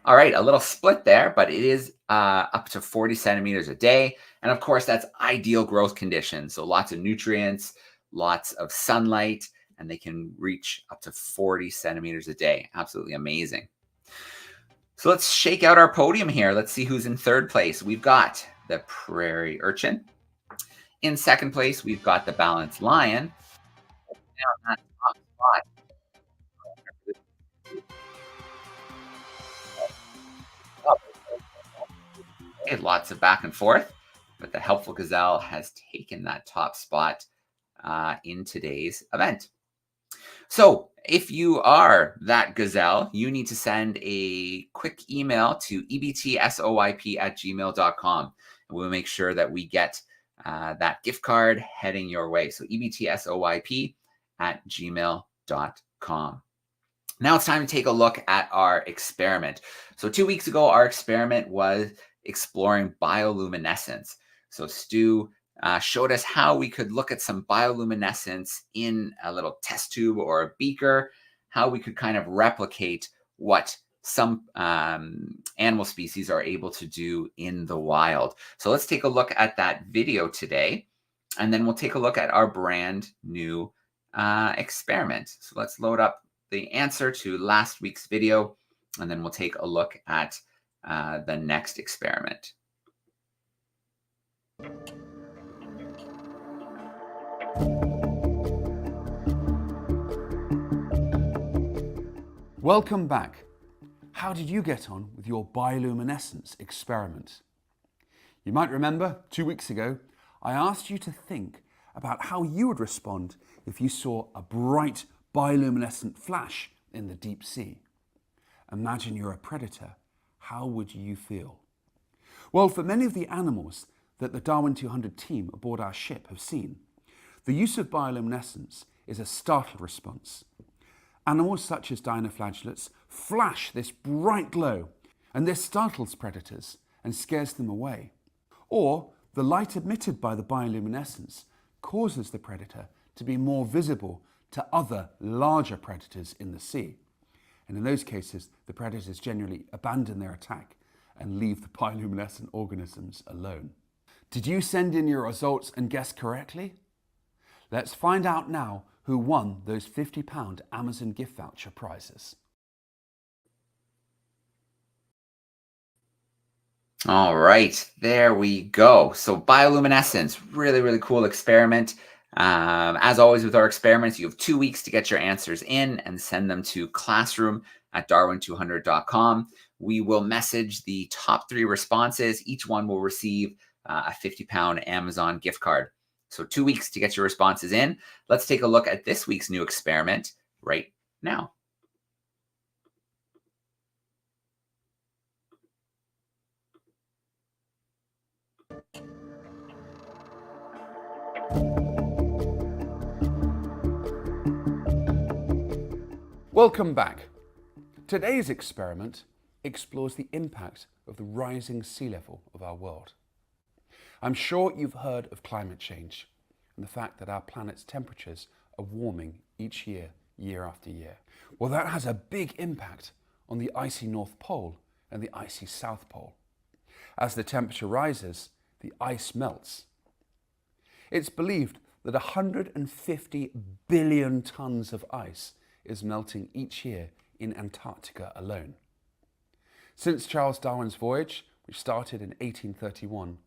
All right, a little split there, but it is up to 40 centimeters a day. And of course, that's ideal growth conditions. So lots of nutrients, lots of sunlight, and they can reach up to 40 centimeters a day. Absolutely amazing. So let's shake out our podium here. Let's see who's in third place. We've got the prairie urchin. In second place, we've got the balanced lion. Now on that top spot. Okay, lots of back and forth, but the helpful gazelle has taken that top spot in today's event. So if you are that gazelle, you need to send a quick email to ebtsoyp@gmail.com. And we'll make sure that we get that gift card heading your way. So ebtsoyp@gmail.com. Now it's time to take a look at our experiment. So 2 weeks ago, our experiment was exploring bioluminescence. So Stu showed us how we could look at some bioluminescence in a little test tube or a beaker, how we could kind of replicate what some animal species are able to do in the wild. So let's take a look at that video today, and then we'll take a look at our brand new experiment. So let's load up the answer to last week's video, and then we'll take a look at the next experiment. Welcome back. How did you get on with your bioluminescence experiment? You might remember 2 weeks ago, I asked you to think about how you would respond if you saw a bright bioluminescent flash in the deep sea. Imagine you're a predator. How would you feel? Well, for many of the animals that the DARWIN200 team aboard our ship have seen, the use of bioluminescence is a startle response. Animals such as dinoflagellates flash this bright glow, and this startles predators and scares them away. Or the light emitted by the bioluminescence causes the predator to be more visible to other larger predators in the sea. And in those cases, the predators generally abandon their attack and leave the bioluminescent organisms alone. Did you send in your results and guess correctly? Let's find out now who won those £50 Amazon gift voucher prizes. All right, there we go. So bioluminescence, really, really cool experiment. As always with our experiments, you have 2 weeks to get your answers in and send them to classroom@darwin200.com. We will message the top 3 responses. Each one will receive a £50 Amazon gift card. So 2 weeks to get your responses in. Let's take a look at this week's new experiment right now. Welcome back. Today's experiment explores the impact of the rising sea level of our world. I'm sure you've heard of climate change and the fact that our planet's temperatures are warming each year, year after year. Well, that has a big impact on the icy North Pole and the icy South Pole. As the temperature rises, the ice melts. It's believed that 150 billion tons of ice is melting each year in Antarctica alone. Since Charles Darwin's voyage, which started in 1831,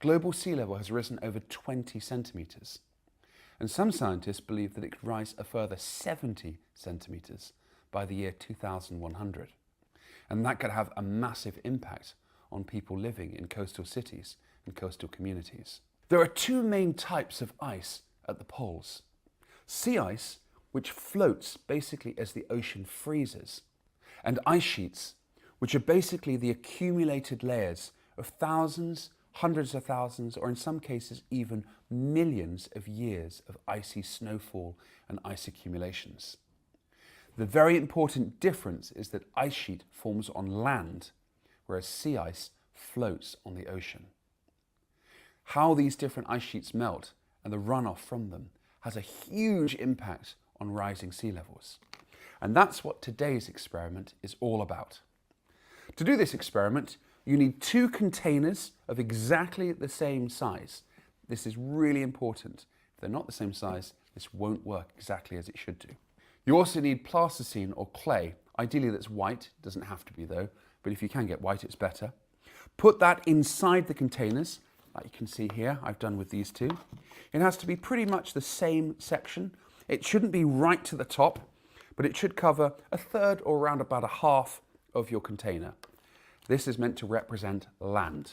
global sea level has risen over 20 centimetres. And some scientists believe that it could rise a further 70 centimetres by the year 2100. And that could have a massive impact on people living in coastal cities and coastal communities. There are 2 main types of ice at the poles. Sea ice, which floats basically as the ocean freezes, and ice sheets, which are basically the accumulated layers of thousands, hundreds of thousands, or in some cases even millions of years of icy snowfall and ice accumulations. The very important difference is that ice sheet forms on land, whereas sea ice floats on the ocean. How these different ice sheets melt and the runoff from them has a huge impact on rising sea levels. And that's what today's experiment is all about. To do this experiment, you need 2 containers of exactly the same size. This is really important. If they're not the same size, this won't work exactly as it should do. You also need plasticine or clay. Ideally that's white, it doesn't have to be though, but if you can get white, it's better. Put that inside the containers, like you can see here, I've done with these 2. It has to be pretty much the same section. It shouldn't be right to the top, but it should cover a third or around about a half of your container. This is meant to represent land.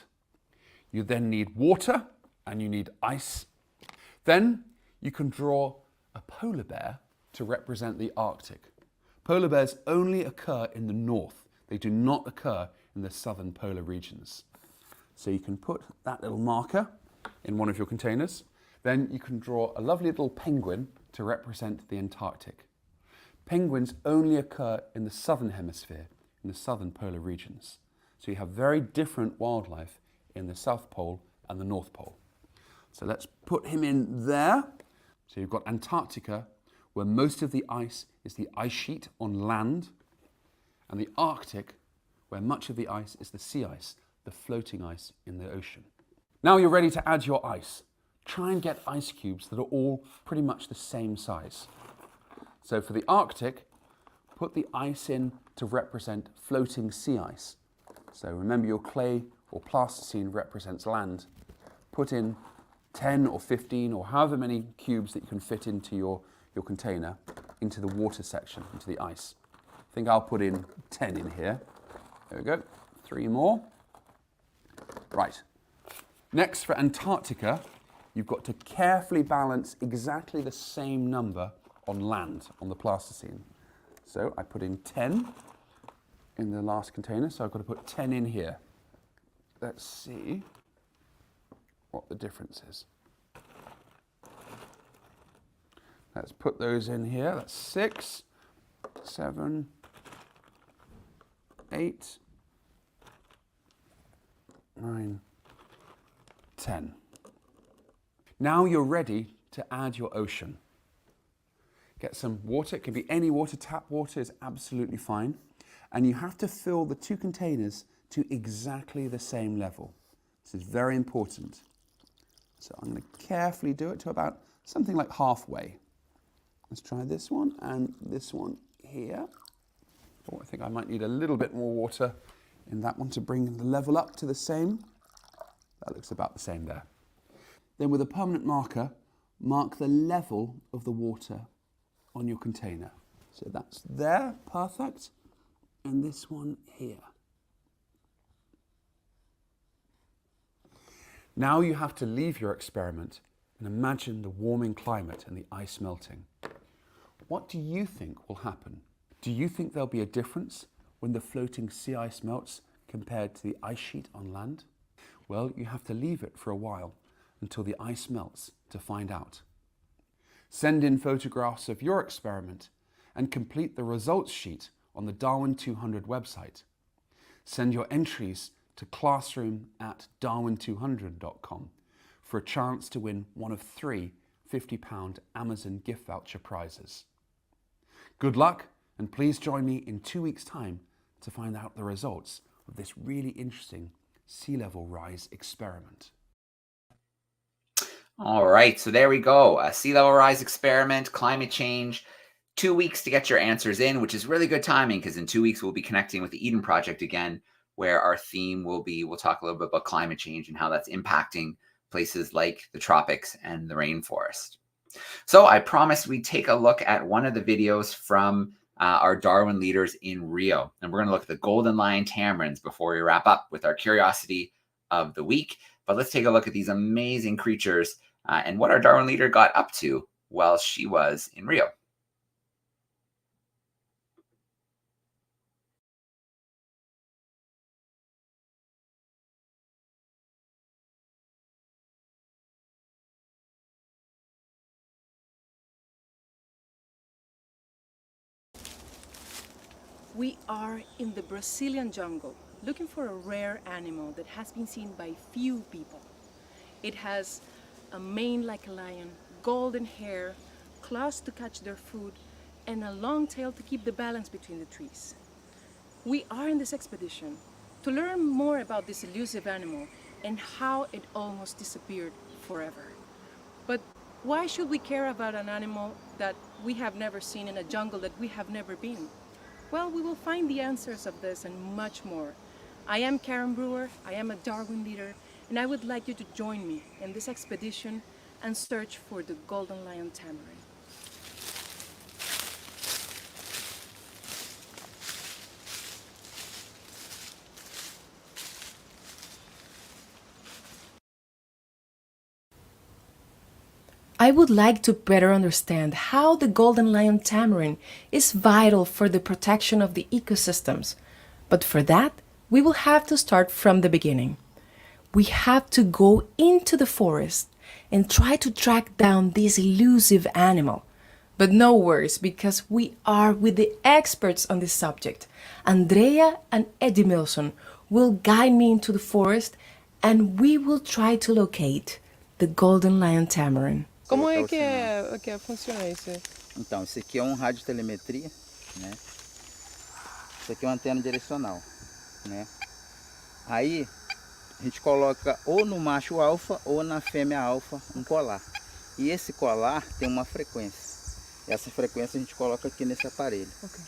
You then need water and you need ice. Then you can draw a polar bear to represent the Arctic. Polar bears only occur in the north. They do not occur in the southern polar regions. So you can put that little marker in one of your containers. Then you can draw a lovely little penguin to represent the Antarctic. Penguins only occur in the southern hemisphere, in the southern polar regions. So you have very different wildlife in the South Pole and the North Pole. So let's put him in there. So you've got Antarctica, where most of the ice is the ice sheet on land, and the Arctic, where much of the ice is the sea ice, the floating ice in the ocean. Now you're ready to add your ice. Try and get ice cubes that are all pretty much the same size. So for the Arctic, put the ice in to represent floating sea ice. So remember, your clay or plasticine represents land. Put in 10 or 15 or however many cubes that you can fit into your container into the water section, into the ice. I think I'll put in 10 in here. There we go, 3 more. Right, next for Antarctica, you've got to carefully balance exactly the same number on land, on the plasticine. So I put in 10 in the last container, so I've got to put 10 in here. Let's see what the difference is. Let's put those in here. That's 6, 7, 8, 9, 10. Now you're ready to add your ocean. Get some water. It can be any water. Tap water is absolutely fine. And you have to fill the 2 containers to exactly the same level. This is very important. So I'm going to carefully do it to about something like halfway. Let's try this one and this one here. Oh, I think I might need a little bit more water in that one to bring the level up to the same. That looks about the same there. Then with a permanent marker, mark the level of the water on your container. So that's there, perfect. And this one here. Now you have to leave your experiment and imagine the warming climate and the ice melting. What do you think will happen? Do you think there'll be a difference when the floating sea ice melts compared to the ice sheet on land? Well, you have to leave it for a while until the ice melts to find out. Send in photographs of your experiment and complete the results sheet on the DARWIN200 website. Send your entries to classroom@darwin200.com for a chance to win one of 3 £50 Amazon gift voucher prizes. Good luck, and please join me in 2 weeks' time to find out the results of this really interesting sea level rise experiment. All right, so there we go. A sea level rise experiment, climate change. 2 weeks to get your answers in, which is really good timing because in 2 weeks we'll be connecting with the Eden Project again, where our theme will be, we'll talk a little bit about climate change and how that's impacting places like the tropics and the rainforest. So I promised we'd take a look at one of the videos from our Darwin leaders in Rio. And we're going to look at the golden lion tamarins before we wrap up with our curiosity of the week. But let's take a look at these amazing creatures and what our Darwin leader got up to while she was in Rio. We are in the Brazilian jungle looking for a rare animal that has been seen by few people. It has a mane like a lion, golden hair, claws to catch their food, and a long tail to keep the balance between the trees. We are in this expedition to learn more about this elusive animal and how it almost disappeared forever. But why should we care about an animal that we have never seen in a jungle that we have never been? Well, we will find the answers of this and much more. I am Karen Brewer, I am a Darwin leader, and I would like you to join me in this expedition and search for the golden lion tamarin. I would like to better understand how the golden lion tamarin is vital for the protection of the ecosystems, but for that, we will have to start from the beginning. we have to go into the forest and try to track down this elusive animal. But no worries, because we are with the experts on this subject. Andrea and Eddie Milson will guide me into the forest and we will try to locate the golden lion tamarin. Como é que funciona isso? Então, esse aqui é um radiotelemetria, né? Isso aqui é uma antena direcional, né? Aí a gente coloca ou no macho alfa ou na fêmea alfa um colar. E esse colar tem uma frequência. Essa frequência a gente coloca aqui nesse aparelho. Okay.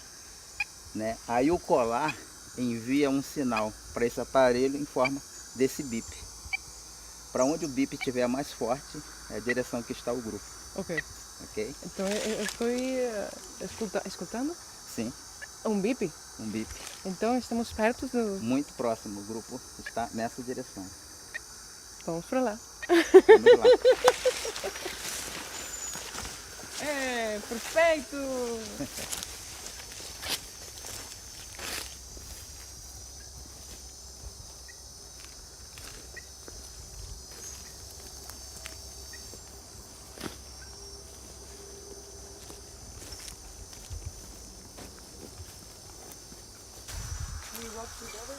Né? Aí o colar envia um sinal para esse aparelho em forma desse bip. Para onde o bip estiver mais forte, é a direção que está o grupo. Ok. Ok? Então eu estou escutando? Sim. Um bip? Um bip. Então estamos perto do... Muito próximo, o grupo está nessa direção. Vamos para lá. Vamos lá. É, perfeito! We walk together?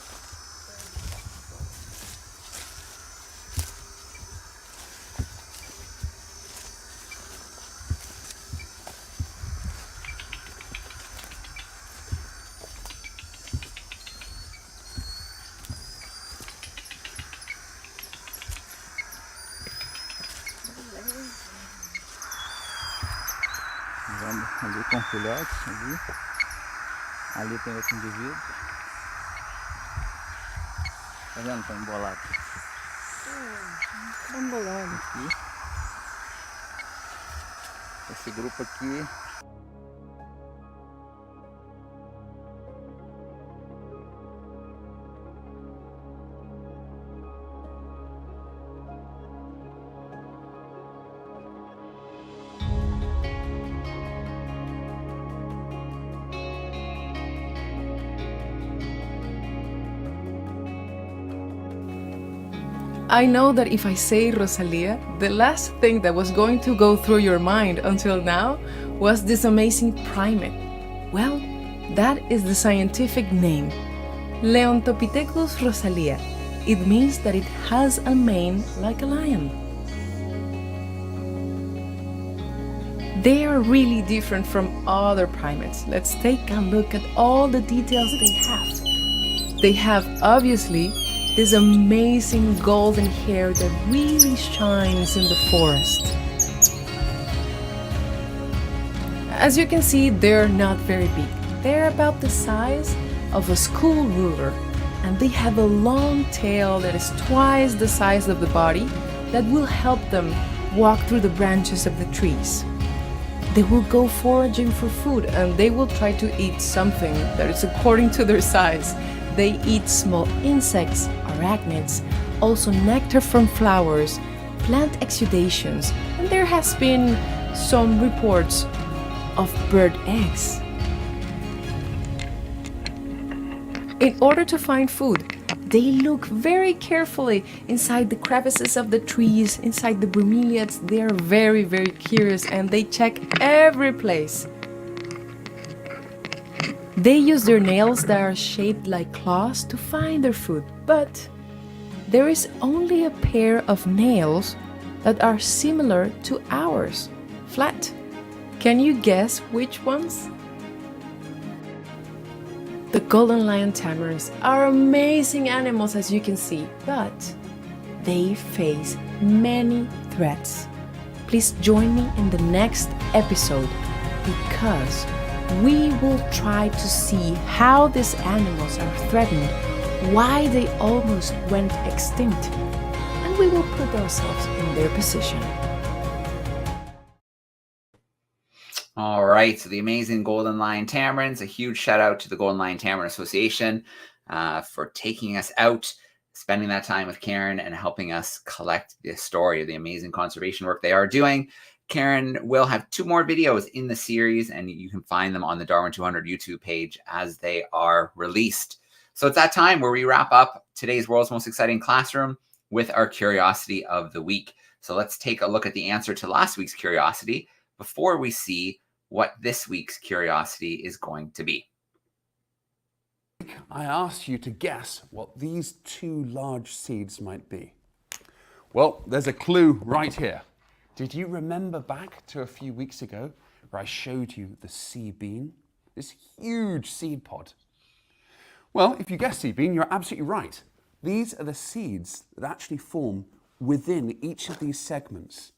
Vamos ali com filhotes, ali. Ali tem outro indivíduo. Tá vendo? Tá embolado. Tá embolado. Aqui. Esse grupo aqui. I know that if I say Rosalia, the last thing that was going to go through your mind until now was this amazing primate. Well, that is the scientific name, Leontopithecus rosalia. It means that it has a mane like a lion. They are really different from other primates. Let's take a look at all the details they have. They have, obviously, this amazing golden hair that really shines in the forest. As you can see, they're not very big. They're about the size of a school ruler, and they have a long tail that is twice the size of the body that will help them walk through the branches of the trees. They will go foraging for food, and they will try to eat something that is according to their size. They eat small insects, arachnids, also nectar from flowers, plant exudations, and there has been some reports of bird eggs. In order to find food, they look very carefully inside the crevices of the trees, inside the bromeliads. They are very, very curious and they check every place. They use their nails that are shaped like claws to find their food, but there is only a pair of nails that are similar to ours, flat. Can you guess which ones? The golden lion tamarins are amazing animals, as you can see, but they face many threats. Please join me in the next episode, because we will try to see how these animals are threatened, why they almost went extinct, and we will put ourselves in their position. All right, so the amazing golden lion tamarins. A huge shout out to the Golden Lion Tamarin Association for taking us out, spending that time with Karen and helping us collect the story of the amazing conservation work they are doing. Karen will have 2 more videos in the series, and you can find them on the DARWIN200 YouTube page as they are released. So it's that time where we wrap up today's World's Most Exciting Classroom. with our curiosity of the week. So let's take a look at the answer to last week's curiosity before we see what this week's curiosity is going to be. I asked you to guess what these two large seeds might be. Well, there's a clue right here. Did you remember back to a few weeks ago where I showed you the sea bean? This huge seed pod. Well, if you guessed sea bean, you're absolutely right. These are the seeds that actually form within each of these segments.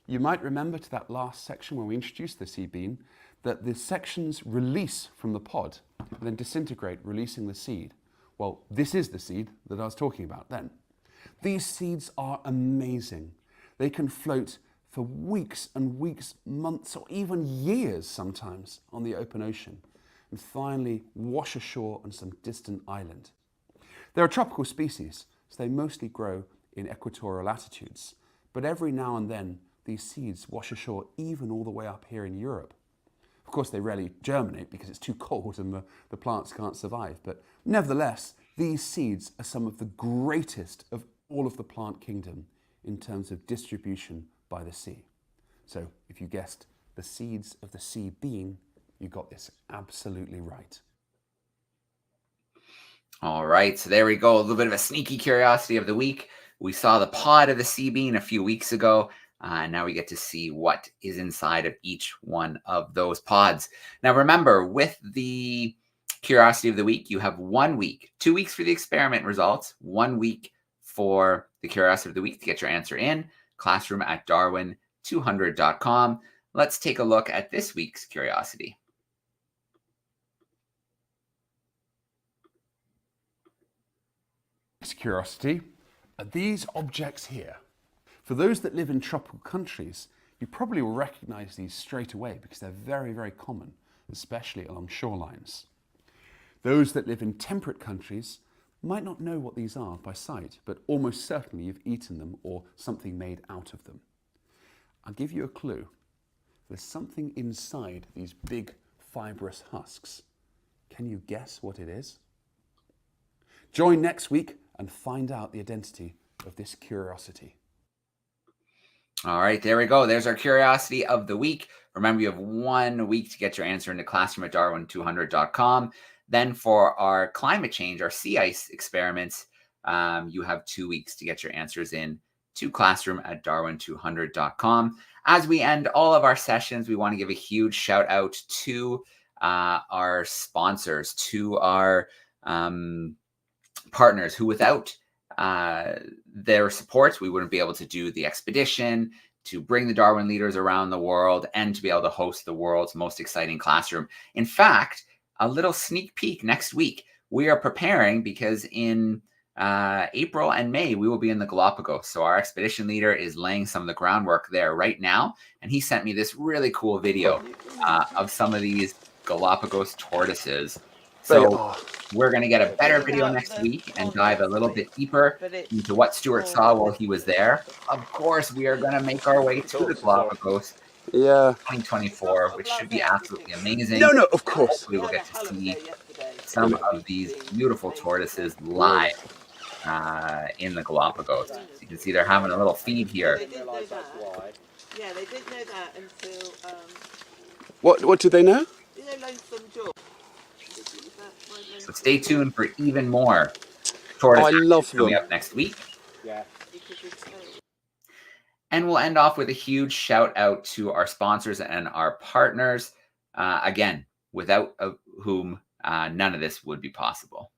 You might remember to that last section when we introduced the sea bean that the sections release from the pod and then disintegrate, releasing the seed. Well, this is the seed that I was talking about then. These seeds are amazing. They can float for weeks and weeks, months, or even years sometimes on the open ocean, and finally wash ashore on some distant island. They're a tropical species, so they mostly grow in equatorial latitudes, but every now and then these seeds wash ashore even all the way up here in Europe. Of course, they rarely germinate because it's too cold and the plants can't survive, but nevertheless, these seeds are some of the greatest of all of the plant kingdom in terms of distribution by the sea. So if you guessed the seeds of the sea bean, you got this absolutely right. All right, so there we go. A little bit of a sneaky curiosity of the week. We saw the pod of the sea bean a few weeks ago, and now we get to see what is inside of each one of those pods. Now remember, with the curiosity of the week, you have 1 week, 2 weeks for the experiment results, 1 week for the curiosity of the week to get your answer in. Classroom at DARWIN200.com. Let's take a look at this week's curiosity. Curiosity are these objects here. For those that live in tropical countries, you probably will recognize these straight away because they're very, very common, especially along shorelines. Those that live in temperate countries might not know what these are by sight, but almost certainly you've eaten them or something made out of them. I'll give you a clue. There's something inside these big fibrous husks. Can you guess what it is? Join next week and find out the identity of this curiosity. All right, there we go. There's our curiosity of the week. Remember, you have 1 week to get your answer into classroom at DARWIN200.com. Then for our climate change, our sea ice experiments, you have 2 weeks to get your answers in to classroom at DARWIN200.com. As we end all of our sessions, we want to give a huge shout out to our sponsors, to our partners who without their support, we wouldn't be able to do the expedition, to bring the Darwin leaders around the world, and to be able to host the world's most exciting classroom. In fact, a little sneak peek next week, we are preparing because in April and May, we will be in the Galapagos. So our expedition leader is laying some of the groundwork there right now. And he sent me this really cool video of some of these Galapagos tortoises. So we're going to get a better video next week and dive a little bit deeper into what Stuart saw while he was there. Of course, we are going to make our way to the Galapagos. 2024, which should be absolutely amazing. No, of course. We will get to see some of these beautiful tortoises live in the Galapagos. So you can see they're having a little feed here. Yeah, they didn't know that until. What do they know? So stay tuned for even more tortoises coming up next week. Yeah. And we'll end off with a huge shout out to our sponsors and our partners. Again, without whom none of this would be possible.